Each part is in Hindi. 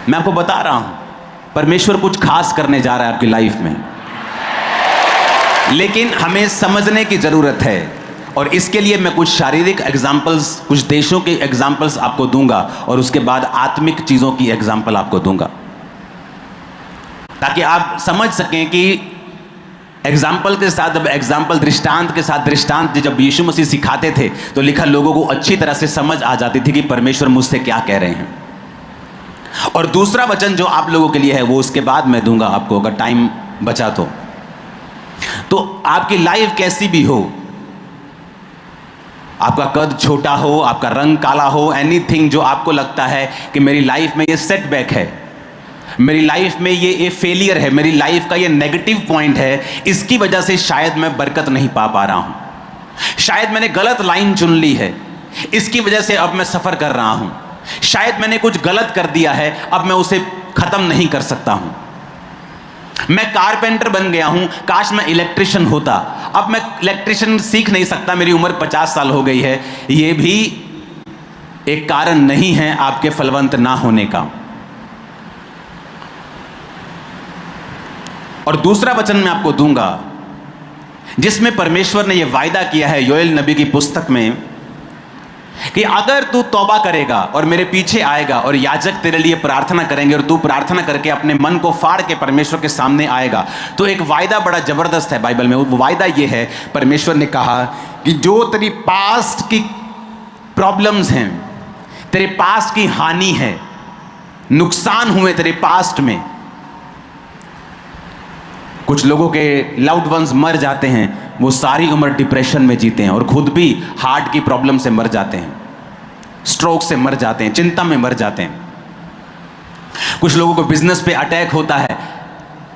मैं आपको बता रहा हूं, परमेश्वर कुछ खास करने जा रहा है आपकी लाइफ में, लेकिन हमें समझने की जरूरत है। और इसके लिए मैं कुछ शारीरिक एग्जाम्पल्स, कुछ देशों के एग्जाम्पल्स आपको दूंगा और उसके बाद आत्मिक चीजों की एग्जाम्पल आपको दूंगा, ताकि आप समझ सकें कि एग्जाम्पल के साथ, एग्जाम्पल दृष्टांत के साथ दृष्टांत जब यीशु मसीह सिखाते थे तो लिखा लोगों को अच्छी तरह से समझ आ जाती थी कि परमेश्वर मुझसे क्या कह रहे हैं। और दूसरा वचन जो आप लोगों के लिए है वो उसके बाद मैं दूंगा आपको, अगर टाइम बचा तो आपकी लाइफ कैसी भी हो, आपका कद छोटा हो, आपका रंग काला हो, एनीथिंग जो आपको लगता है कि मेरी लाइफ में ये सेटबैक है, मेरी लाइफ में ये फेलियर है, मेरी लाइफ का ये नेगेटिव पॉइंट है, इसकी वजह से शायद मैं बरकत नहीं पा रहा हूं, शायद मैंने गलत लाइन चुन ली है, इसकी वजह से अब मैं सफर कर रहा हूं, शायद मैंने कुछ गलत कर दिया है, अब मैं उसे खत्म नहीं कर सकता हूं, मैं कारपेंटर बन गया हूं, काश मैं इलेक्ट्रिशियन होता, अब मैं इलेक्ट्रिशियन सीख नहीं सकता, मेरी उम्र 50 साल हो गई है। यह भी एक कारण नहीं है आपके फलवंत ना होने का। और दूसरा वचन मैं आपको दूंगा जिसमें परमेश्वर ने यह वायदा किया है योएल नबी की पुस्तक में कि अगर तू तौबा करेगा और मेरे पीछे आएगा और याजक तेरे लिए प्रार्थना करेंगे और तू प्रार्थना करके अपने मन को फाड़ के परमेश्वर के सामने आएगा, तो एक वायदा बड़ा जबरदस्त है बाइबल में। वो वायदा ये है, परमेश्वर ने कहा कि जो तेरी पास्ट की प्रॉब्लम्स हैं, तेरे पास्ट की हानि है, नुकसान हुए तेरे पास्ट में, कुछ लोगों के लव्ड वंस मर जाते हैं, वो सारी उम्र डिप्रेशन में जीते हैं और खुद भी हार्ट की प्रॉब्लम से मर जाते हैं, स्ट्रोक से मर जाते हैं, चिंता में मर जाते हैं। कुछ लोगों को बिजनेस पे अटैक होता है,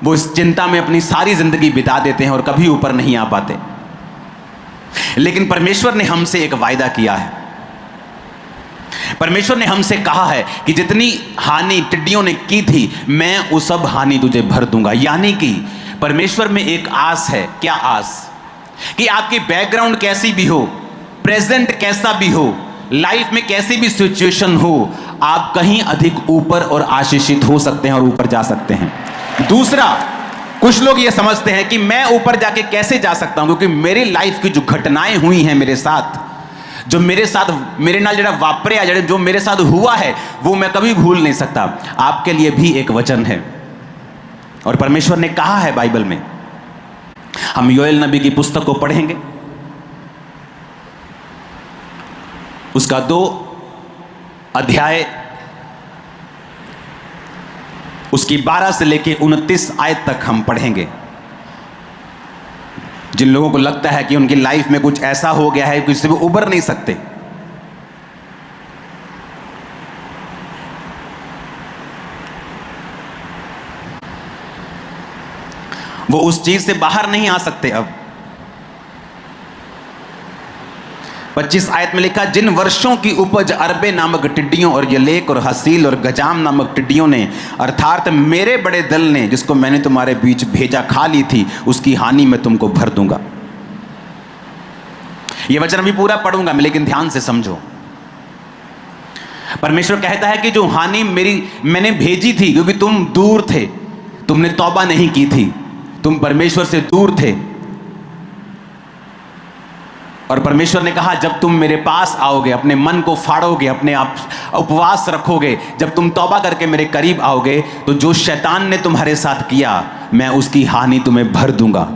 वो इस चिंता में अपनी सारी जिंदगी बिता देते हैं और कभी ऊपर नहीं आ पाते। लेकिन परमेश्वर ने हमसे एक वायदा किया है, परमेश्वर ने हमसे कहा है कि जितनी हानि टिड्डियों ने की थी मैं वो सब हानि तुझे भर दूंगा। यानी कि परमेश्वर में एक आस है। क्या आस? कि आपकी बैकग्राउंड कैसी भी हो, प्रेजेंट कैसा भी हो, लाइफ में कैसी भी सिचुएशन हो, आप कहीं अधिक ऊपर और आशीषित हो सकते हैं और ऊपर जा सकते हैं। दूसरा, कुछ लोग ये समझते हैं कि मैं ऊपर जाके कैसे जा सकता हूं, क्योंकि मेरी लाइफ की जो घटनाएं हुई हैं मेरे साथ, जो मेरे साथ मेरे नाल जड़ा वापरिया, जो मेरे साथ हुआ है वो मैं कभी भूल नहीं सकता। आपके लिए भी एक वचन है और परमेश्वर ने कहा है बाइबल में, हम योएल नबी की पुस्तक को पढ़ेंगे, उसका 2 अध्याय, उसकी 12 से लेकर 29 आयत तक हम पढ़ेंगे। जिन लोगों को लगता है कि उनकी लाइफ में कुछ ऐसा हो गया है कि इससे वो उबर नहीं सकते, वो उस चीज से बाहर नहीं आ सकते। अब 25 आयत में लिखा, जिन वर्षों की उपज अरबे नामक टिड्डियों और यलेक और हसील और गजाम नामक टिड्डियों ने, अर्थात मेरे बड़े दल ने, जिसको मैंने तुम्हारे बीच भेजा, खा ली थी, उसकी हानि मैं तुमको भर दूंगा। यह वचन अभी पूरा पढ़ूंगा मैं, लेकिन ध्यान से समझो। परमेश्वर कहता है कि जो हानि मैंने भेजी थी, क्योंकि तुम दूर थे, तुमने तौबा नहीं की थी, तुम परमेश्वर से दूर थे, और परमेश्वर ने कहा जब तुम मेरे पास आओगे, अपने मन को फाड़ोगे, अपने आप उपवास रखोगे, जब तुम तौबा करके मेरे करीब आओगे, तो जो शैतान ने तुम्हारे साथ किया मैं उसकी हानि तुम्हें भर दूंगा।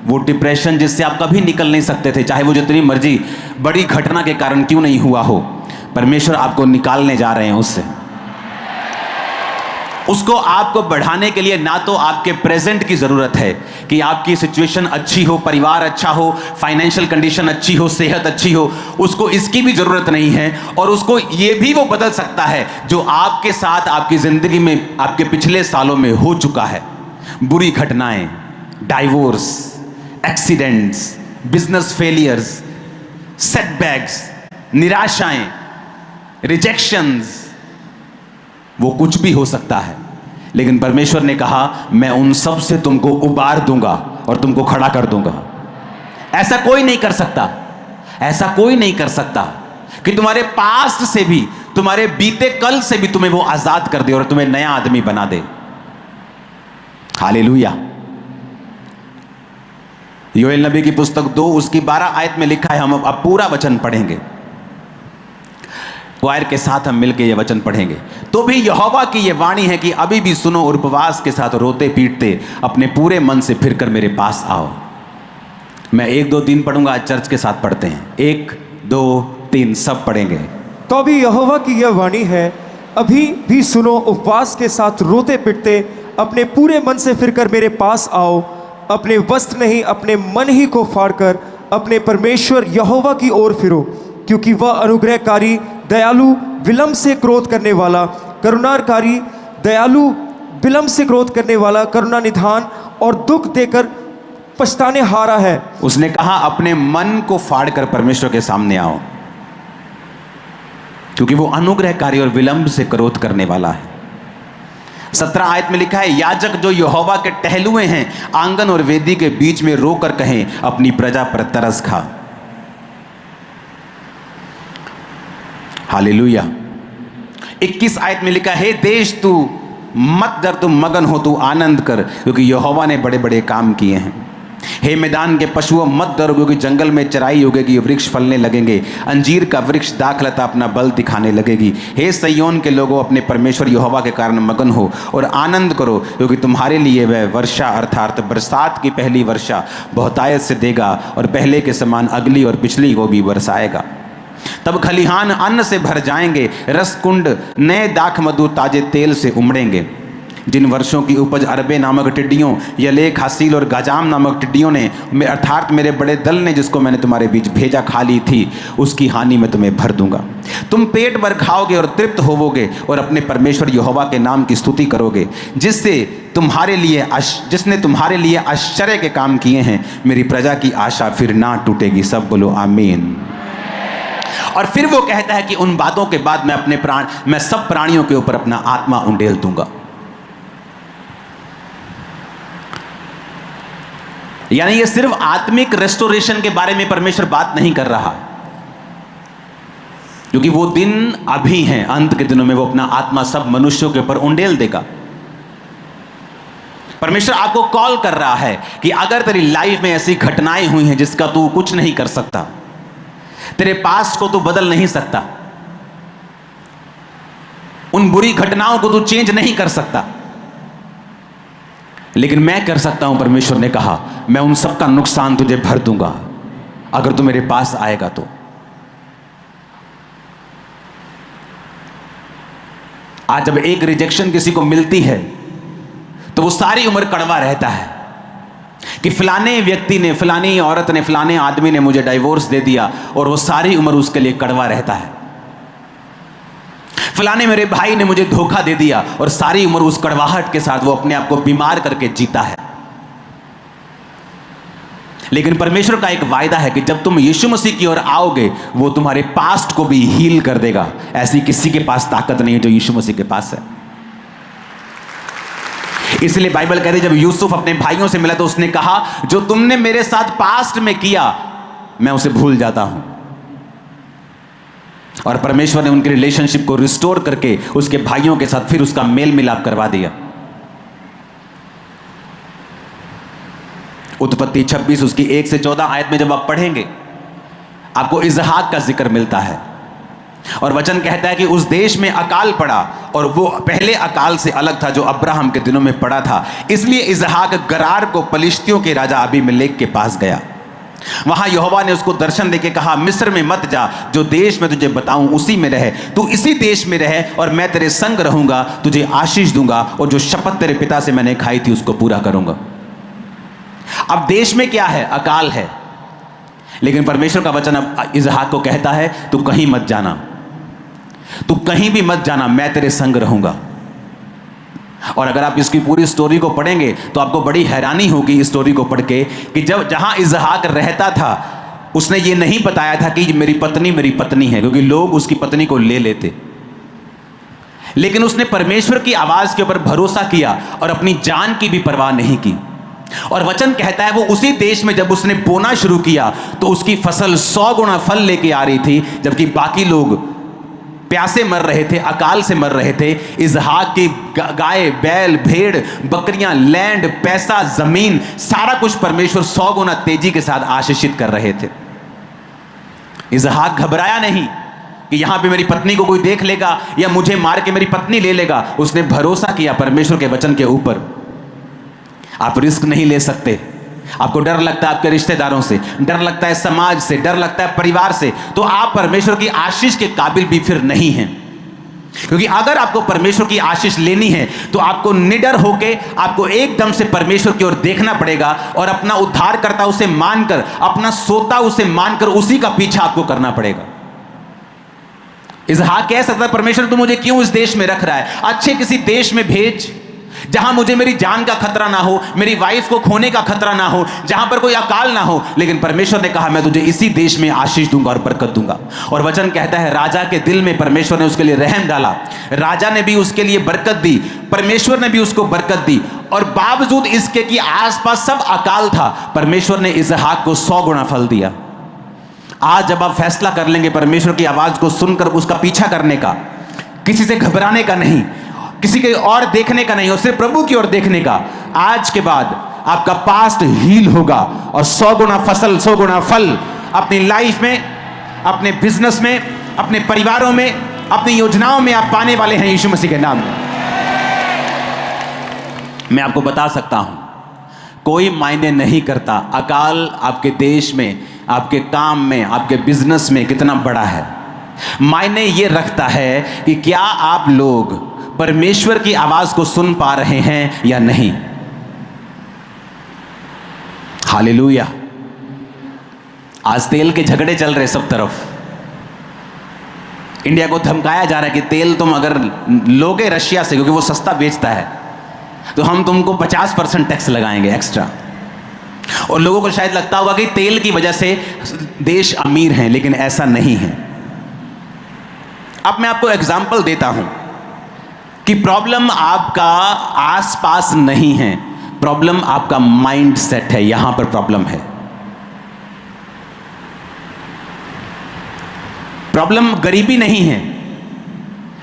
वो डिप्रेशन जिससे आप कभी निकल नहीं सकते थे, चाहे वो जितनी मर्जी बड़ी घटना के कारण क्यों नहीं हुआ हो, परमेश्वर आपको निकालने जा रहे हैं उससे। उसको आपको बढ़ाने के लिए ना तो आपके प्रेजेंट की जरूरत है कि आपकी सिचुएशन अच्छी हो, परिवार अच्छा हो, फाइनेंशियल कंडीशन अच्छी हो, सेहत अच्छी हो, उसको इसकी भी जरूरत नहीं है। और उसको ये भी वो बदल सकता है जो आपके साथ आपकी जिंदगी में आपके पिछले सालों में हो चुका है। बुरी घटनाएं, divorce, accidents, business failures, setbacks, निराशाएं, रिजेक्शंस, वो कुछ भी हो सकता है। लेकिन परमेश्वर ने कहा मैं उन सब से तुमको उबार दूंगा और तुमको खड़ा कर दूंगा। ऐसा कोई नहीं कर सकता, ऐसा कोई नहीं कर सकता कि तुम्हारे पास्ट से भी तुम्हारे बीते कल से भी तुम्हें वो आजाद कर दे और तुम्हें नया आदमी बना दे। हालेलुया। योएल नबी की पुस्तक 2 उसकी 12 आयत में लिखा है, हम अब पूरा वचन पढ़ेंगे, क्वायर के साथ हम मिलकर यह वचन पढ़ेंगे। तो भी यहोवा की यह वाणी है कि अभी भी सुनो और उपवास के साथ रोते पीटते अपने पूरे मन से फिरकर मेरे पास आओ। मैं 1 2 3 पढ़ूंगा, आज चर्च के साथ पढ़ते हैं। 1 2 3 सब पढ़ेंगे। तो भी यहोवा की यह वाणी है, अभी भी सुनो, उपवास के साथ रोते पिटते अपने पूरे मन से फिरकर मेरे पास आओ। अपने वस्त्र नहीं, अपने मन ही को फाड़कर अपने परमेश्वर यहोवा की ओर फिरो, क्योंकि वह अनुग्रहकारी, दयालु, विलंब से क्रोध करने वाला, करुणाकारी, दयालु, विलंब से क्रोध करने वाला, करुणा निधान और दुख देकर पछताने हारा है। उसने कहा अपने मन को फाड़कर परमेश्वर के सामने आओ, क्योंकि वो अनुग्रहकारी और विलंब से क्रोध करने वाला है। 17 आयत में लिखा है, याजक जो यहोवा के टहलुए हैं आंगन और वेदी के बीच में रोकर कहें, अपनी प्रजा पर तरस खा। हालेलुया। 21 आयत में लिखा है, देश तू मत डर, तुम मगन हो, तू आनंद कर, क्योंकि यहोवा ने बड़े बड़े काम किए हैं। हे मैदान के पशुओं मत डरो, क्योंकि जंगल में चराई होगी, वृक्ष फलने लगेंगे, अंजीर का वृक्ष दाखलता अपना बल दिखाने लगेगी। हे सय्योन के लोगों, अपने परमेश्वर यहोवा के कारण मगन हो और आनंद करो, क्योंकि तुम्हारे लिए वह वर्षा अर्थात बरसात की पहली वर्षा बहुतायत से देगा और पहले के समान अगली और पिछली को भी बरसाएगा। तब खलिहान अन्न से भर जाएंगे, रस कुंड नए दाख मधु ताजे तेल से उमड़ेंगे। जिन वर्षों की उपज अरबे नामक टिड्डियों, यलेख, हासील और गाजाम नामक टिड्डियों ने अर्थात मेरे बड़े दल ने जिसको मैंने तुम्हारे बीच भेजा खा ली थी, उसकी हानि में तुम्हें भर दूंगा। तुम पेट भर खाओगे और तृप्त होवोगे और अपने परमेश्वर यहोवा के नाम की स्तुति करोगे, जिसने तुम्हारे लिए आश्चर्य के काम किए हैं। मेरी प्रजा की आशा फिर ना टूटेगी। सब बोलो आमीन। और फिर वो कहता है कि उन बातों के बाद मैं सब प्राणियों के ऊपर अपना आत्मा उंडेल दूंगा। यानी ये सिर्फ आत्मिक रेस्टोरेशन के बारे में परमेश्वर बात नहीं कर रहा, क्योंकि वो दिन अभी हैं, अंत के दिनों में वो अपना आत्मा सब मनुष्यों के ऊपर उंडेल देगा। परमेश्वर आपको कॉल कर रहा है कि अगर तेरी लाइफ में ऐसी घटनाएं हुई हैं जिसका तू कुछ नहीं कर सकता, तेरे पास्ट को तू बदल नहीं सकता, उन बुरी घटनाओं को तू चेंज नहीं कर सकता, लेकिन मैं कर सकता हूं। परमेश्वर ने कहा, मैं उन सब का नुकसान तुझे भर दूंगा अगर तू मेरे पास आएगा तो। आज जब एक रिजेक्शन किसी को मिलती है तो वो सारी उम्र कड़वा रहता है कि फलाने व्यक्ति ने, फलानी औरत ने, फलाने आदमी ने मुझे डाइवोर्स दे दिया, और वो सारी उम्र उसके लिए कड़वा रहता है। फलाने मेरे भाई ने मुझे धोखा दे दिया, और सारी उम्र उस कड़वाहट के साथ वो अपने आप को बीमार करके जीता है। लेकिन परमेश्वर का एक वायदा है कि जब तुम यीशु मसीह की ओर आओगे, वो तुम्हारे पास्ट को भी हील कर देगा। ऐसी किसी के पास ताकत नहीं है जो यीशु मसीह के पास है। इसलिए बाइबल कहती है, जब यूसुफ अपने भाइयों से मिला तो उसने कहा, जो तुमने मेरे साथ पास्ट में किया मैं उसे भूल जाता हूं। और परमेश्वर ने उनके रिलेशनशिप को रिस्टोर करके उसके भाइयों के साथ फिर उसका मेल मिलाप करवा दिया। उत्पत्ति 26 उसकी 1 से 14 आयत में जब आप पढ़ेंगे, आपको इजहाक का जिक्र मिलता है, और वचन कहता है कि उस देश में अकाल पड़ा, और वो पहले अकाल से अलग था जो अब्राहम के दिनों में पड़ा था। इसलिए इजहाक गरार को पलिश्तियों के राजा अबीमेलेक के पास गया। वहां यहोवा ने उसको दर्शन देके कहा, मिस्र में मत जा, जो देश में तुझे बताऊं उसी में रहे। तू इसी देश में रहे और मैं तेरे संग रहूंगा, तुझे आशीष दूंगा, और जो शपथ तेरे पिता से मैंने खाई थी उसको पूरा करूंगा। अब देश में क्या है? अकाल है। लेकिन परमेश्वर का वचन अब इजहाक को कहता है, तू कहीं मत जाना, तू कहीं भी मत जाना, मैं तेरे संग रहूंगा। और अगर आप इसकी पूरी स्टोरी को पढ़ेंगे तो आपको बड़ी हैरानी होगी इस स्टोरी को पढ़ के, कि जब जहां इजहाक रहता था उसने ये नहीं बताया था कि मेरी पत्नी है, क्योंकि लोग उसकी पत्नी को ले लेते। लेकिन उसने परमेश्वर की आवाज के ऊपर भरोसा किया और अपनी जान की भी परवाह नहीं की। और वचन कहता है वो उसी देश में जब उसने बोना शुरू किया तो उसकी फसल 100 गुना फल लेके आ रही थी, जबकि बाकी लोग प्यासे मर रहे थे, अकाल से मर रहे थे। इसहाक की गाय, बैल, भेड़, बकरियां, लैंड, पैसा, जमीन, सारा कुछ परमेश्वर 100 गुना तेजी के साथ आशीषित कर रहे थे। इसहाक घबराया नहीं कि यहां पे मेरी पत्नी को कोई देख लेगा या मुझे मार के मेरी पत्नी ले लेगा। उसने भरोसा किया परमेश्वर के वचन के ऊपर। आप रिस्क नहीं ले सकते। आपको डर लगता है आपके रिश्तेदारों से, डर लगता है समाज से, डर लगता है परिवार से, तो आप परमेश्वर की आशीष के काबिल भी फिर नहीं हैं। क्योंकि अगर आपको परमेश्वर की आशीष लेनी है तो आपको निडर होके, आपको एकदम से परमेश्वर की ओर देखना पड़ेगा और अपना उद्धारकर्ता उसे मानकर, अपना सोता उसे मानकर उसी का पीछा आपको करना पड़ेगा। इसहाक कह सकता है परमेश्वर तू मुझे क्यों इस देश में रख रहा है, अच्छे किसी देश में भेज जहां मुझे मेरी जान का खतरा ना हो, मेरी वाइफ को खोने का खतरा ना हो, जहां पर कोई अकाल ना हो। लेकिन परमेश्वर ने कहा मैं तुझे इसी देश में आशीष दूंगा और बरकत दूंगा। और वचन कहता है राजा के दिल में परमेश्वर ने उसके लिए रहम डाला, राजा ने भी उसके लिए बरकत दी, परमेश्वर ने भी उसको बरकत दी। और बावजूद इसके कि आसपास सब अकाल था, परमेश्वर ने इसहाक को 100 गुना फल दिया। आज जब आप फैसला कर लेंगे परमेश्वर की आवाज को सुनकर उसका पीछा करने का, किसी से घबराने का नहीं, किसी के और देखने का नहीं, और सिर्फ प्रभु की ओर देखने का, आज के बाद आपका पास्ट हील होगा और 100 गुना फसल, 100 गुना फल अपनी लाइफ में, अपने बिजनेस में, अपने परिवारों में, अपनी योजनाओं में आप पाने वाले हैं यीशु मसीह के नाम में। मैं आपको बता सकता हूं, कोई मायने नहीं करता अकाल आपके देश में, आपके काम में, आपके बिजनेस में कितना बड़ा है। मायने ये रखता है कि क्या आप लोग परमेश्वर की आवाज को सुन पा रहे हैं या नहीं। हालेलुया। आज तेल के झगड़े चल रहे सब तरफ। इंडिया को धमकाया जा रहा है कि तेल तुम अगर लोगे रशिया से, क्योंकि वो सस्ता बेचता है, तो हम तुमको 50% टैक्स लगाएंगे एक्स्ट्रा। और लोगों को शायद लगता होगा कि तेल की वजह से देश अमीर हैं, लेकिन ऐसा नहीं है। अब मैं आपको एग्जाम्पल देता हूं कि प्रॉब्लम आपका आसपास नहीं है, प्रॉब्लम आपका माइंड सेट है। यहां पर प्रॉब्लम है। प्रॉब्लम गरीबी नहीं है,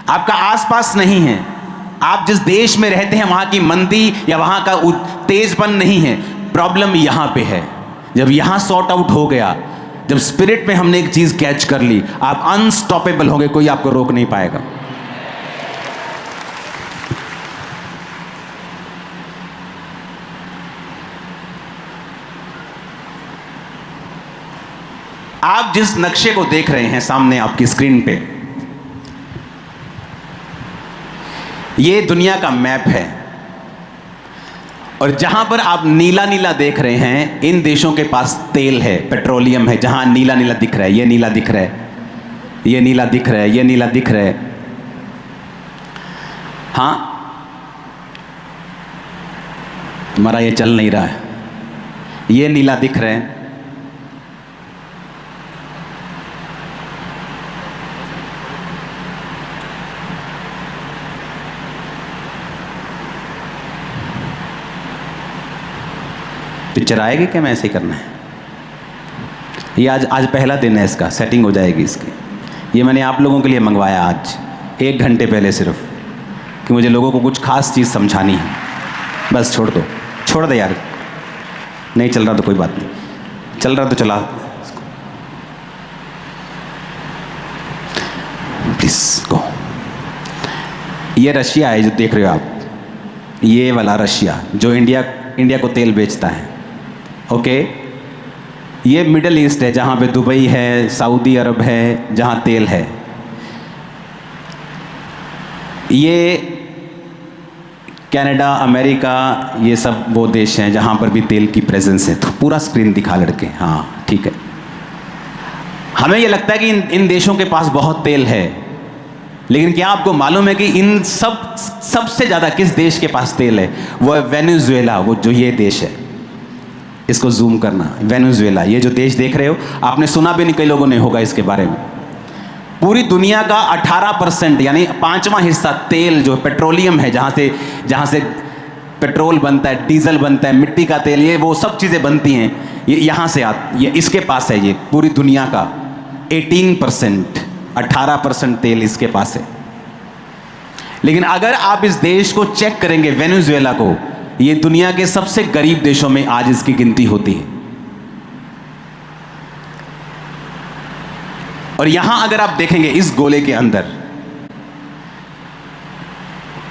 आपका आसपास नहीं है, आप जिस देश में रहते हैं वहां की मंदी या वहां का तेजपन नहीं है। प्रॉब्लम यहां पे है। जब यहां सॉर्ट आउट हो गया, जब स्पिरिट में हमने एक चीज कैच कर ली, आप अनस्टॉपेबल होंगे, कोई आपको रोक नहीं पाएगा। आप जिस नक्शे को देख रहे हैं सामने आपकी स्क्रीन पे, ये दुनिया का मैप है। और जहां पर आप नीला नीला देख रहे हैं, इन देशों के पास तेल है, पेट्रोलियम है। जहां नीला नीला दिख रहा है, ये नीला दिख रहा है, ये नीला दिख रहा है, ये नीला दिख रहा है। हाँ, तुम्हारा ये चल नहीं रहा है, ये नीला दिख रहा है। पिक्चर आएगी क्या? मैं ऐसे ही करना है। ये आज पहला दिन है, इसका सेटिंग हो जाएगी इसकी। ये मैंने आप लोगों के लिए मंगवाया आज 1 घंटे पहले, सिर्फ कि मुझे लोगों को कुछ खास चीज़ समझानी है। बस छोड़ दो यार, नहीं चल रहा तो कोई बात नहीं, चल रहा तो चला, प्लीज गो। ये रशिया है जो देख रहे हो आप, ये वाला रशिया जो इंडिया को तेल बेचता है। ओके, ये मिडल ईस्ट है, जहाँ पे दुबई है, सऊदी अरब है, जहाँ तेल है। ये कनाडा, अमेरिका, ये सब वो देश हैं जहाँ पर भी तेल की प्रेजेंस है। तो पूरा स्क्रीन दिखा लड़के, हाँ ठीक है। हमें ये लगता है कि इन देशों के पास बहुत तेल है, लेकिन क्या आपको मालूम है कि इन सबसे ज़्यादा किस देश के पास तेल है? वो है वेनेजुएला। वो जो ये देश है, इसको जूम करना, वेनेजुएला, ये जो देश देख रहे हो, आपने सुना भी नहीं, कई लोगों ने होगा इसके बारे में। पूरी दुनिया का 18% यानी 5वां हिस्सा तेल जो पेट्रोलियम है, जहाँ से पेट्रोल बनता है, डीजल बनता है, मिट्टी का तेल, ये वो सब चीज़ें बनती हैं, ये यहाँ से ये इसके पास है। ये पूरी दुनिया का 18% 18% तेल इसके पास है। लेकिन अगर आप इस देश को चेक करेंगे, वेनेजुएला को, ये दुनिया के सबसे गरीब देशों में आज इसकी गिनती होती है। और यहां अगर आप देखेंगे इस गोले के अंदर,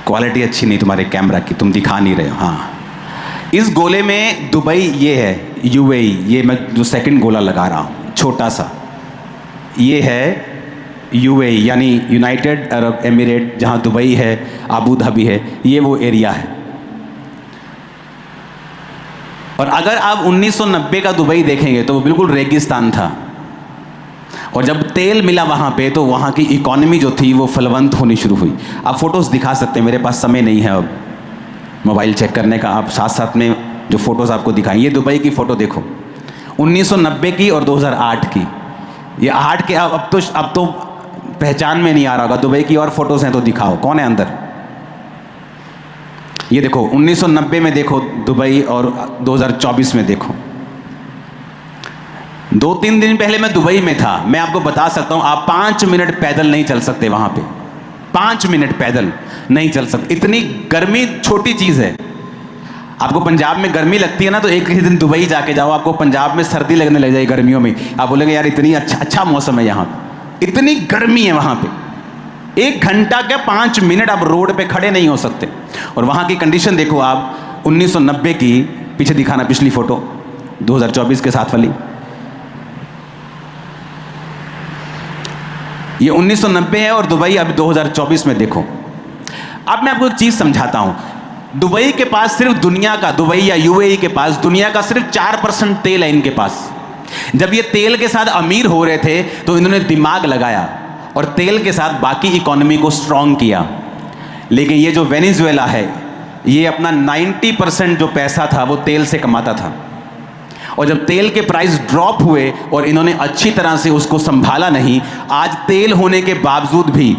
क्वालिटी अच्छी नहीं तुम्हारे कैमरा की, तुम दिखा नहीं रहे हो। हाँ, इस गोले में दुबई ये है, यूएई, ये मैं जो सेकंड गोला लगा रहा हूं छोटा सा, ये है यूएई यानी यूनाइटेड अरब एमिरेट, जहां दुबई है, अबू धाबी है, ये वो एरिया है। और अगर आप 1990 का दुबई देखेंगे तो वो बिल्कुल रेगिस्तान था। और जब तेल मिला वहाँ पे तो वहाँ की इकोनॉमी जो थी वो फलवंत होनी शुरू हुई। आप फ़ोटोज़ दिखा सकते हैं, मेरे पास समय नहीं है अब मोबाइल चेक करने का, आप साथ साथ में जो फ़ोटोज़ आपको दिखाएं। ये दुबई की फ़ोटो देखो, 1990 की और 2008 की। ये 8 के अब तो पहचान में नहीं आ रहा होगा। दुबई की और फ़ोटोज़ हैं तो दिखाओ, कौन है अंदर। ये देखो 1990 में देखो दुबई, और 2024 में देखो। 2-3 दिन पहले मैं दुबई में था, मैं आपको बता सकता हूं आप 5 मिनट पैदल नहीं चल सकते वहां पे। 5 मिनट पैदल नहीं चल सकते, इतनी गर्मी छोटी चीज़ है। आपको पंजाब में गर्मी लगती है ना, तो एक ही दिन दुबई जाके जाओ, आपको पंजाब में सर्दी लगने लग जाएगी गर्मियों में। आप बोलेंगे यार इतनी अच्छा मौसम है यहाँ, इतनी गर्मी है वहाँ पे। 1 घंटा क्या 5 मिनट आप रोड पे खड़े नहीं हो सकते। और वहाँ की कंडीशन देखो आप, 1990 की, पीछे दिखाना पिछली फोटो, 2024 के साथ वाली। ये 1990 है और दुबई अभी 2024 में देखो। अब मैं आपको एक चीज़ समझाता हूँ। दुबई के पास सिर्फ दुनिया का, दुबई या यूएई के पास दुनिया का सिर्फ 4% तेल है इनके पास। जब ये तेल के साथ अमीर हो रहे थे तो इन्होंने दिमाग लगाया और तेल के साथ बाकी इकोनॉमी को स्ट्रॉन्ग किया। लेकिन ये जो वेनेजुएला है, ये अपना 90% जो पैसा था वो तेल से कमाता था। और जब तेल के प्राइस ड्रॉप हुए और इन्होंने अच्छी तरह से उसको संभाला नहीं, आज तेल होने के बावजूद भी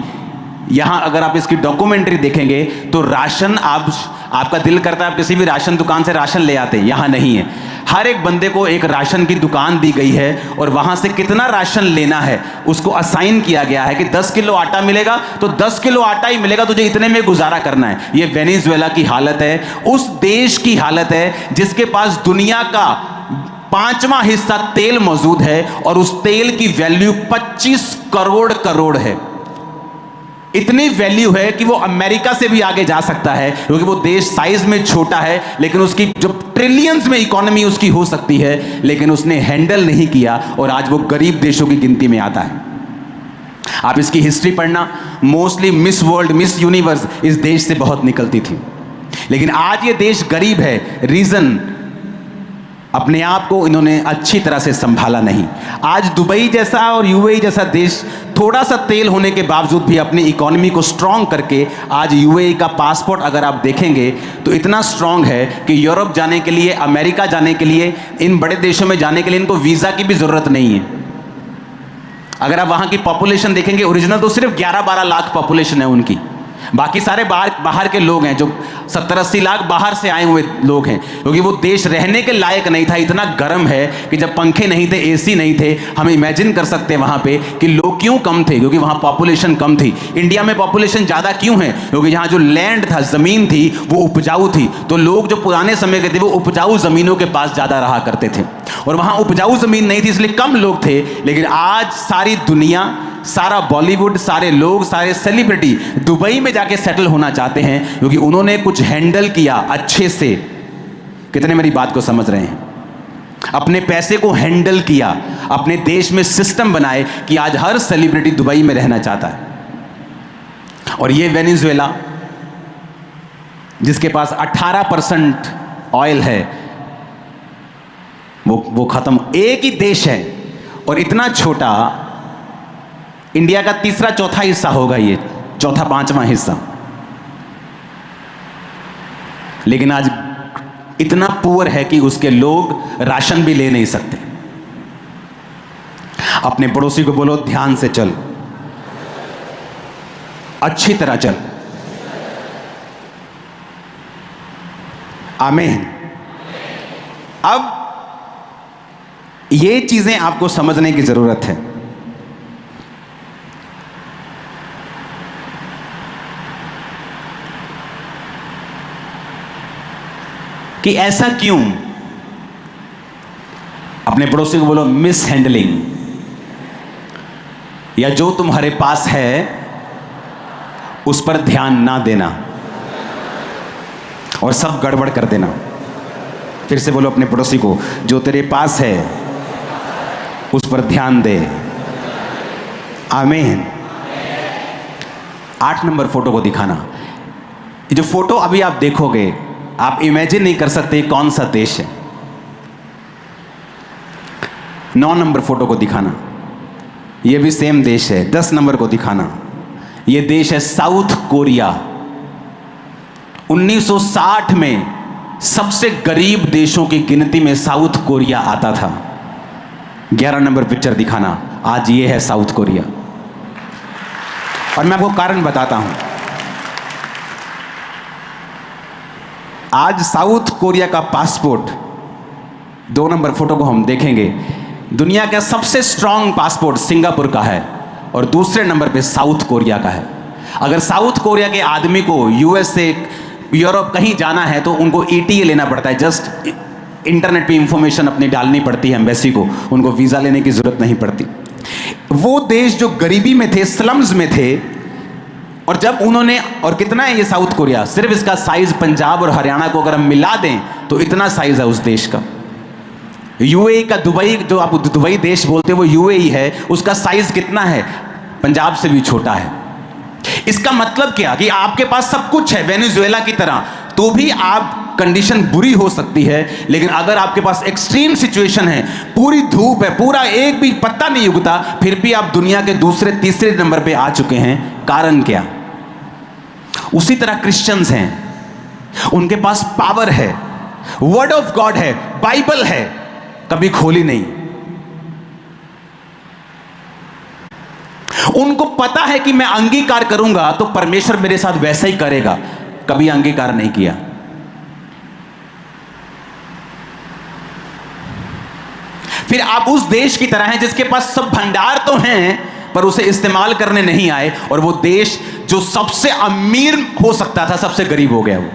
यहाँ अगर आप इसकी डॉक्यूमेंट्री देखेंगे तो राशन, आपका दिल करता है आप किसी भी राशन दुकान से राशन ले आते, यहाँ नहीं है। हर एक बंदे को एक राशन की दुकान दी गई है और वहाँ से कितना राशन लेना है उसको असाइन किया गया है कि 10 किलो आटा मिलेगा तो 10 किलो आटा ही मिलेगा, तुझे इतने में गुजारा करना है। ये वेनेजुएला की हालत है, उस देश की हालत है जिसके पास दुनिया का 5वां हिस्सा तेल मौजूद है और उस तेल की वैल्यू 25 करोड़ है। इतनी वैल्यू है कि वो अमेरिका से भी आगे जा सकता है, क्योंकि वो देश साइज में छोटा है लेकिन उसकी जो ट्रिलियंस में इकोनॉमी उसकी हो सकती है, लेकिन उसने हैंडल नहीं किया और आज वो गरीब देशों की गिनती में आता है। आप इसकी हिस्ट्री पढ़ना, mostly miss world, miss universe इस देश से बहुत निकलती थी। लेकिन आज ये देश गरीब है, रीजन अपने आप को इन्होंने अच्छी तरह से संभाला नहीं। आज दुबई जैसा और यूएई जैसा देश थोड़ा सा तेल होने के बावजूद भी अपनी इकोनॉमी को स्ट्रॉन्ग करके, आज यूएई का पासपोर्ट अगर आप देखेंगे तो इतना स्ट्रॉन्ग है कि यूरोप जाने के लिए, अमेरिका जाने के लिए, इन बड़े देशों में जाने के लिए इनको वीज़ा की भी ज़रूरत नहीं है। अगर आप वहाँ की पॉपुलेशन देखेंगे, ओरिजिनल तो सिर्फ 11-12 लाख पॉपुलेशन है उनकी, बाकी सारे बाहर के लोग हैं, जो 70-80 लाख बाहर से आए हुए लोग हैं, क्योंकि वो देश रहने के लायक नहीं था। इतना गर्म है कि जब पंखे नहीं थे, एसी नहीं थे, हम इमेजिन कर सकते हैं वहाँ पे कि लोग क्यों कम थे, क्योंकि वहाँ पॉपुलेशन कम थी। इंडिया में पॉपुलेशन ज़्यादा क्यों है, क्योंकि यहाँ जो लैंड था, ज़मीन थी, वो उपजाऊ थी। तो लोग जो पुराने समय के थे वो उपजाऊ ज़मीनों के पास ज़्यादा रहा करते थे, और वहाँ उपजाऊ ज़मीन नहीं थी इसलिए कम लोग थे। लेकिन आज सारी दुनिया, सारा बॉलीवुड, सारे लोग, सारे सेलिब्रिटी दुबई में जाके सेटल होना चाहते हैं, क्योंकि उन्होंने कुछ हैंडल किया अच्छे से। कितने मेरी बात को समझ रहे हैं? अपने पैसे को हैंडल किया, अपने देश में सिस्टम बनाए कि आज हर सेलिब्रिटी दुबई में रहना चाहता है। और ये वेनेजुएला जिसके पास 18% ऑयल है, वो खत्म। एक ही देश है और इतना छोटा, इंडिया का 3-4 हिस्सा होगा, ये 4-5वां हिस्सा। लेकिन आज इतना पुअर है कि उसके लोग राशन भी ले नहीं सकते। अपने पड़ोसी को बोलो ध्यान से चल, अच्छी तरह चल। आमीन। अब ये चीजें आपको समझने की जरूरत है। कि ऐसा क्यों? अपने पड़ोसी को बोलो मिस हैंडलिंग, या जो तुम्हारे पास है उस पर ध्यान ना देना और सब गड़बड़ कर देना। फिर से बोलो अपने पड़ोसी को, जो तेरे पास है उस पर ध्यान दे। आमीन। 8 नंबर फोटो को दिखाना। ये जो फोटो अभी आप देखोगे, आप इमेजिन नहीं कर सकते कौन सा देश है। 9 नंबर फोटो को दिखाना। ये भी सेम देश है। 10 नंबर को दिखाना। ये देश है साउथ कोरिया। 1960 में सबसे गरीब देशों की गिनती में साउथ कोरिया आता था। 11 नंबर पिक्चर दिखाना। आज ये है साउथ कोरिया। और मैं आपको कारण बताता हूं। आज साउथ कोरिया का पासपोर्ट, 2 नंबर फोटो को हम देखेंगे, दुनिया का सबसे स्ट्रांग पासपोर्ट सिंगापुर का है और दूसरे नंबर पे साउथ कोरिया का है। अगर साउथ कोरिया के आदमी को यूएस से यूरोप कहीं जाना है तो उनको ETA लेना पड़ता है। जस्ट इंटरनेट पे इंफॉर्मेशन अपनी डालनी पड़ती है एम्बेसी को, उनको वीज़ा लेने की ज़रूरत नहीं पड़ती। वो देश जो गरीबी में थे, स्लम्स में थे, और जब उन्होंने, और कितना है ये साउथ कोरिया, सिर्फ इसका साइज पंजाब और हरियाणा को अगर हम मिला दें तो इतना साइज है उस देश का। UAE का दुबई, जो आप दुबई देश बोलते हो वो UAE है, उसका साइज कितना है? पंजाब से भी छोटा है। इसका मतलब क्या कि आपके पास सब कुछ है वेनेजुएला की तरह, तो भी आप कंडीशन बुरी हो सकती है। लेकिन अगर आपके पास एक्सट्रीम सिचुएशन है, पूरी धूप है, पूरा एक भी पत्ता नहीं उगता, फिर भी आप दुनिया के दूसरे तीसरे नंबर पे आ चुके हैं। कारण क्या? उसी तरह क्रिश्चियंस हैं, उनके पास पावर है, वर्ड ऑफ गॉड है, बाइबल है, कभी खोली नहीं। उनको पता है कि मैं अंगीकार करूंगा तो परमेश्वर मेरे साथ वैसा ही करेगा, कभी अंगीकार नहीं किया। फिर आप उस देश की तरह हैं जिसके पास सब भंडार तो हैं पर उसे इस्तेमाल करने नहीं आए, और वो देश जो सबसे अमीर हो सकता था सबसे गरीब हो गया। वो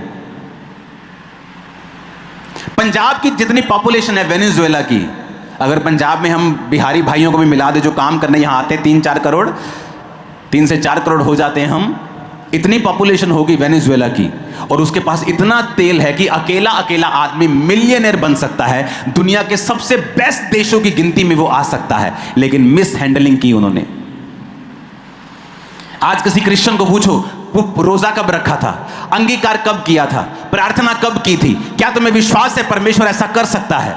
पंजाब की जितनी पॉपुलेशन है वेनेजुएला की, अगर पंजाब में हम बिहारी भाइयों को भी मिला दे जो काम करने यहां आते, 3-4 करोड़, 3 से 4 करोड़ हो जाते हैं हम, इतनी पॉपुलेशन होगी वेनेजुएला की, और उसके पास इतना तेल है कि अकेला अकेला आदमी मिलियनेयर बन सकता है, दुनिया के सबसे बेस्ट देशों की गिनती में वो आ सकता है। लेकिन मिस हैंडलिंग की उन्होंने। आज किसी क्रिश्चियन को पूछो रोजा कब रखा था, अंगीकार कब किया था, प्रार्थना कब की थी, क्या तुम्हें विश्वास है परमेश्वर ऐसा कर सकता है?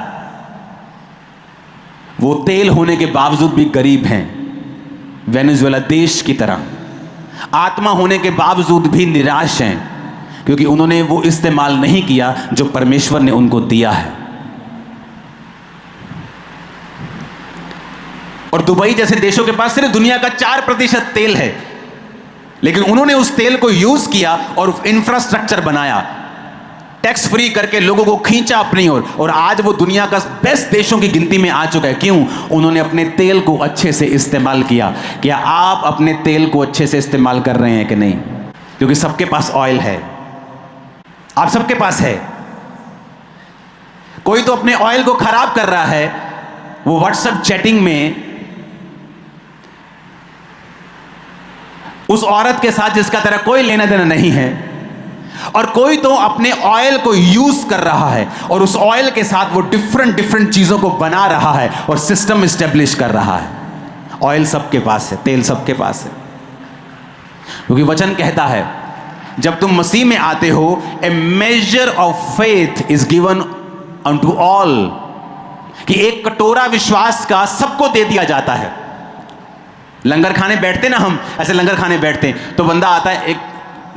वो तेल होने के बावजूद भी गरीब हैं, वेनेजुएला देश की तरह। आत्मा होने के बावजूद भी निराश हैं, क्योंकि उन्होंने वो इस्तेमाल नहीं किया जो परमेश्वर ने उनको दिया है। और दुबई जैसे देशों के पास सिर्फ दुनिया का 4% तेल है, लेकिन उन्होंने उस तेल को यूज किया और इंफ्रास्ट्रक्चर बनाया, टैक्स फ्री करके लोगों को खींचा अपनी ओर, और आज वो दुनिया का बेस्ट देशों की गिनती में आ चुका है। क्यों? उन्होंने अपने तेल को अच्छे से इस्तेमाल किया। क्या आप अपने तेल को अच्छे से इस्तेमाल कर रहे हैं कि नहीं? क्योंकि सबके पास ऑयल है, आप सबके पास है। कोई तो अपने ऑयल को खराब कर रहा है, वो व्हाट्सएप चैटिंग में उस औरत के साथ जिसका तेरा कोई लेना देना नहीं है, और कोई तो अपने ऑयल को यूज कर रहा है और उस ऑयल के साथ वो डिफरेंट चीजों को बना रहा है और सिस्टम स्टेब्लिश कर रहा है। ऑयल सबके पास है, तेल सबके पास है, क्योंकि वचन कहता है जब तुम मसीह में आते हो, a measure of faith is given unto all, कि एक कटोरा विश्वास का सबको दे दिया जाता है। लंगर खाने बैठते ना हम, ऐसे लंगर खाने बैठते हैं तो बंदा आता है, एक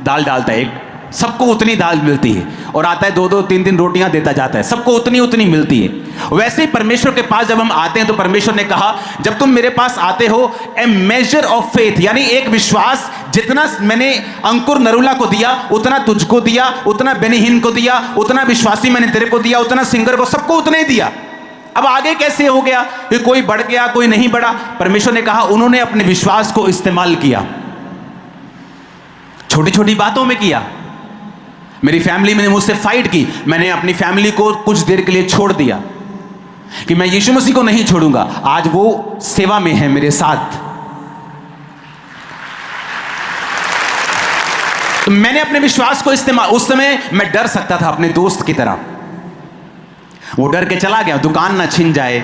दाल डालता है, एक सबको उतनी दाल मिलती है, और आता है 2-2 3-3 रोटियां देता जाता है, सबको उतनी मिलती है। वैसे ही परमेश्वर के पास जब हम आते हैं तो परमेश्वर ने कहा जब तुम मेरे पास आते हो, ए मेजर ऑफ फेथ, यानी एक विश्वास, जितना मैंने अंकुर नरुला को दिया उतना तुझको दिया, उतना बेनिहीन को दिया, उतना विश्वासी मैंने तेरे को दिया, उतना सिंगर को, सबको उतना ही दिया। अब आगे कैसे हो गया कि कोई बढ़ गया कोई नहीं बढ़ा? परमेश्वर ने कहा उन्होंने अपने विश्वास को इस्तेमाल किया, छोटी छोटी बातों में किया, मेरी फैमिली ने मुझसे फाइट की, मैंने अपनी फैमिली को कुछ देर के लिए छोड़ दिया कि मैं यीशु मसीह को नहीं छोड़ूंगा। आज वो सेवा में है मेरे साथ। तो मैंने अपने विश्वास को इस्तेमाल, उस समय मैं डर सकता था अपने दोस्त की तरह, वो डर के चला गया, दुकान ना छिन जाए,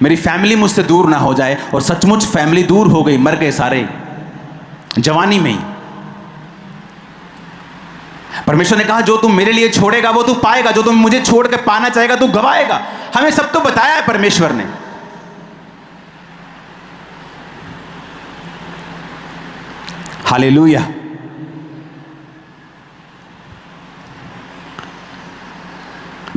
मेरी फैमिली मुझसे दूर ना हो जाए। और सचमुच फैमिली दूर हो गई, मर गए सारे जवानी में ही। परमेश्वर ने कहा जो तुम मेरे लिए छोड़ेगा वो तू पाएगा, जो तुम मुझे छोड़ के पाना चाहेगा तू गवाएगा। हमें सब तो बताया है परमेश्वर ने। हालेलुया।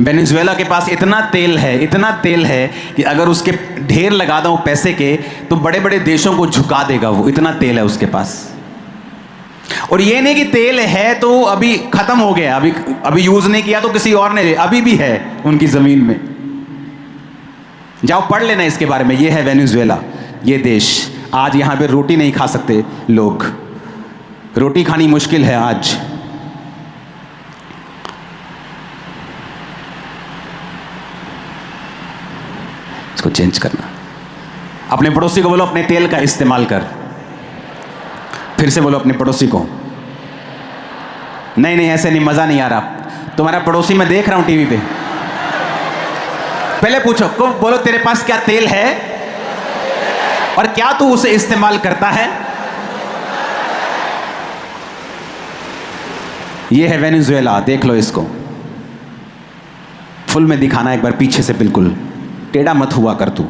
वेनेजुएला के पास इतना तेल है कि अगर उसके ढेर लगा दो पैसे के तो बड़े बड़े देशों को झुका देगा वो, इतना तेल है उसके पास। और ये नहीं कि तेल है तो अभी खत्म हो गया, अभी यूज नहीं किया तो किसी और ने, अभी भी है उनकी जमीन में। जाओ पढ़ लेना इसके बारे में। ये है वेनेजुएला, ये देश। आज यहां पे रोटी नहीं खा सकते लोग, रोटी खानी मुश्किल है आज। इसको चेंज करना। अपने पड़ोसी को बोलो अपने तेल का इस्तेमाल कर। फिर से बोलो अपने पड़ोसी को। नहीं ऐसे नहीं, मजा नहीं आ रहा। तुम्हारा पड़ोसी मैं देख रहा हूं टीवी पे। पहले पूछो को, बोलो तेरे पास क्या तेल है और क्या तू उसे इस्तेमाल करता है। ये है वेनेजुएला, देख लो इसको। फुल में दिखाना एक बार पीछे से, बिल्कुल टेढ़ा मत हुआ कर तू।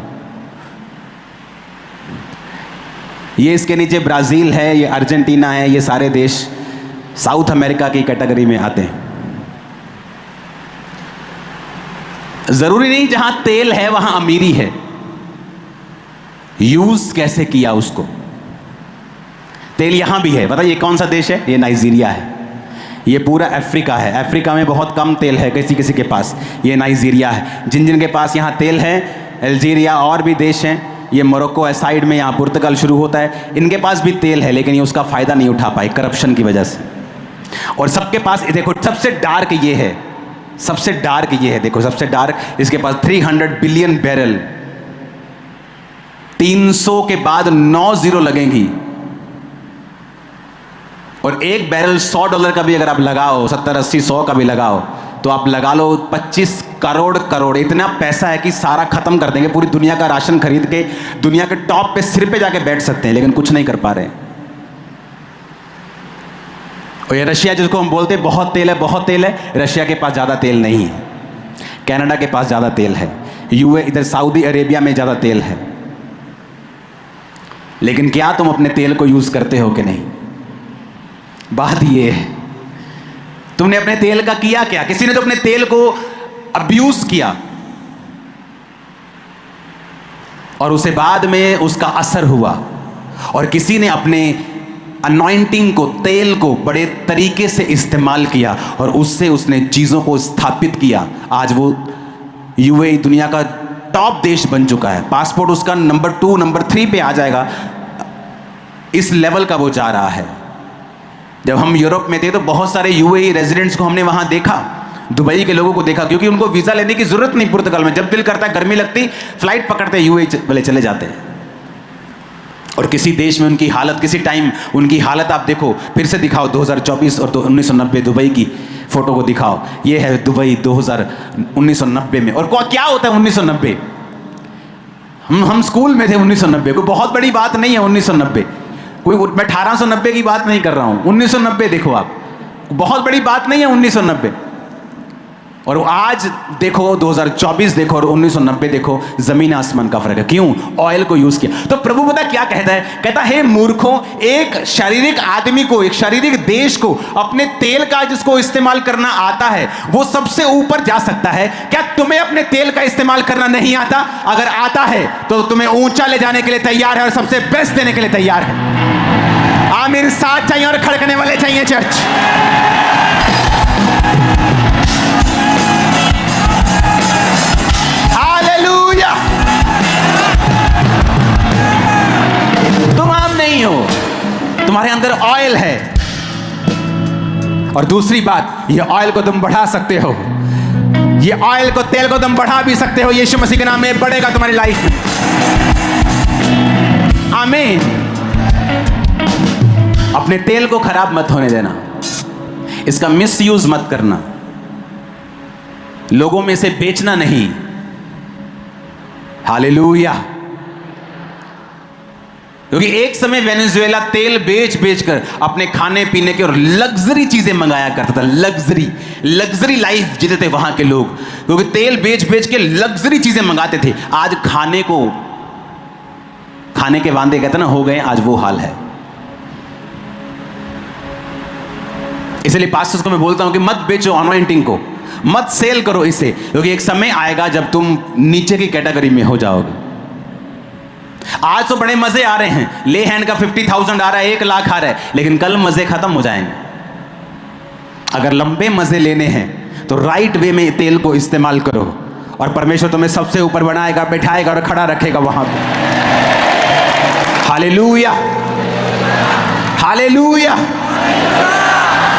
ये इसके नीचे ब्राजील है, ये अर्जेंटीना है, ये सारे देश साउथ अमेरिका की कैटेगरी में आते हैं। जरूरी नहीं जहां तेल है वहां अमीरी है, यूज कैसे किया उसको। तेल यहां भी है, बताइए कौन सा देश है? ये नाइजीरिया है। ये पूरा अफ्रीका है। अफ्रीका में बहुत कम तेल है किसी किसी के पास, ये नाइजीरिया है। जिन जिन के पास यहाँ तेल है, अल्जीरिया और भी देश हैं, ये मोरक्को है साइड में, यहाँ पुर्तगाल शुरू होता है, इनके पास भी तेल है लेकिन ये उसका फ़ायदा नहीं उठा पाए करप्शन की वजह से। और सबके पास देखो, सबसे डार्क ये है, सबसे डार्क ये है, देखो सबसे डार्क, इसके पास 300 बिलियन बैरल, 300 के बाद 9 जीरो लगेंगी। और एक बैरल $100 का भी अगर आप लगाओ, 70, 80, 100 का भी लगाओ, तो आप लगा लो 25 करोड़। इतना पैसा है कि सारा खत्म कर देंगे, पूरी दुनिया का राशन खरीद के दुनिया के टॉप पे, सिर पे जाके बैठ सकते हैं, लेकिन कुछ नहीं कर पा रहे। और ये रशिया जिसको हम बोलते हैं बहुत तेल है, रशिया के पास ज़्यादा तेल नहीं है। कनाडा के पास ज़्यादा तेल है, यूए इधर सऊदी अरेबिया में ज़्यादा तेल है। लेकिन क्या तुम अपने तेल को यूज़ करते हो कि नहीं? बात ये है, तुमने अपने तेल का किया क्या? किसी ने तो अपने तेल को अब्यूज किया और उसे बाद में उसका असर हुआ। और किसी ने अपने अनॉइंटिंग को, तेल को बड़े तरीके से इस्तेमाल किया और उससे उसने चीज़ों को स्थापित किया। आज वो यूएई दुनिया का टॉप देश बन चुका है। पासपोर्ट उसका नंबर 2, नंबर 3 पे आ जाएगा, इस लेवल का वो जा रहा है। जब हम यूरोप में थे तो बहुत सारे यूएई रेजिडेंट्स को हमने वहाँ देखा, दुबई के लोगों को देखा, क्योंकि उनको वीज़ा लेने की ज़रूरत नहीं पुर्तगाल में। जब दिल करता है, गर्मी लगती, फ्लाइट पकड़ते यूएई वाले चले जाते हैं। और किसी देश में उनकी हालत, किसी टाइम उनकी हालत आप देखो, फिर से दिखाओ 2024 और 1990 दुबई की फ़ोटो को दिखाओ। ये है दुबई 1990 में। और क्या होता है 1990? हम स्कूल में थे 1990, कोई बहुत बड़ी बात नहीं है 1990। कोई, मैं 1890 की बात नहीं कर रहा हूँ, 1990 देखो आप, बहुत बड़ी बात नहीं है 1990। और आज देखो 2024 देखो और 1990 देखो, जमीन आसमान का फर्क है। क्यों? ऑयल को यूज किया। तो प्रभु पता क्या कहता है? कहता है मूर्खों, एक शारीरिक आदमी को, एक शारीरिक देश को अपने तेल का जिसको इस्तेमाल करना आता है वो सबसे ऊपर जा सकता है। क्या तुम्हें अपने तेल का इस्तेमाल करना नहीं आता? अगर आता है तो तुम्हें ऊंचा ले जाने के लिए तैयार है और सबसे बेस्ट देने के लिए तैयार है। आमीन साथ चाहिए और खड़कने वाले चाहिए चर्च। हालेलुया। तुम आम नहीं हो, तुम्हारे अंदर ऑयल है। और दूसरी बात, ये ऑयल को तुम बढ़ा सकते हो, ये ऑयल को, तेल को तुम बढ़ा भी सकते हो। यीशु मसीह के नाम में बढ़ेगा तुम्हारी लाइफ में। आमीन। अपने तेल को खराब मत होने देना, इसका मिसयूज मत करना, लोगों में से बेचना नहीं। हालेलुया। क्योंकि एक समय वेनेजुएला तेल बेच बेचकर अपने खाने पीने के और लग्जरी चीजें मंगाया करता था। लग्जरी लाइफ जीते थे वहां के लोग, क्योंकि तेल बेच बेच के लग्जरी चीजें मंगाते थे। आज खाने के वांदे कहते ना हो गए, आज वो हाल है। इसलिए पास्टर्स को मैं बोलता हूं कि मत बेचो अनॉइंटिंग को, मत सेल करो इसे, क्योंकि एक समय आएगा जब तुम नीचे की कैटेगरी में हो जाओगे। आज तो बड़े मजे आ रहे हैं, ले हैंड का 50,000 आ रहा है, 1 लाख आ रहा है, लेकिन कल मजे खत्म हो जाएंगे। अगर लंबे मजे लेने हैं तो राइट वे में तेल को इस्तेमाल करो, और परमेश्वर तुम्हें सबसे ऊपर बनाएगा, बैठाएगा और खड़ा रखेगा वहां पर। Hallelujah, hallelujah.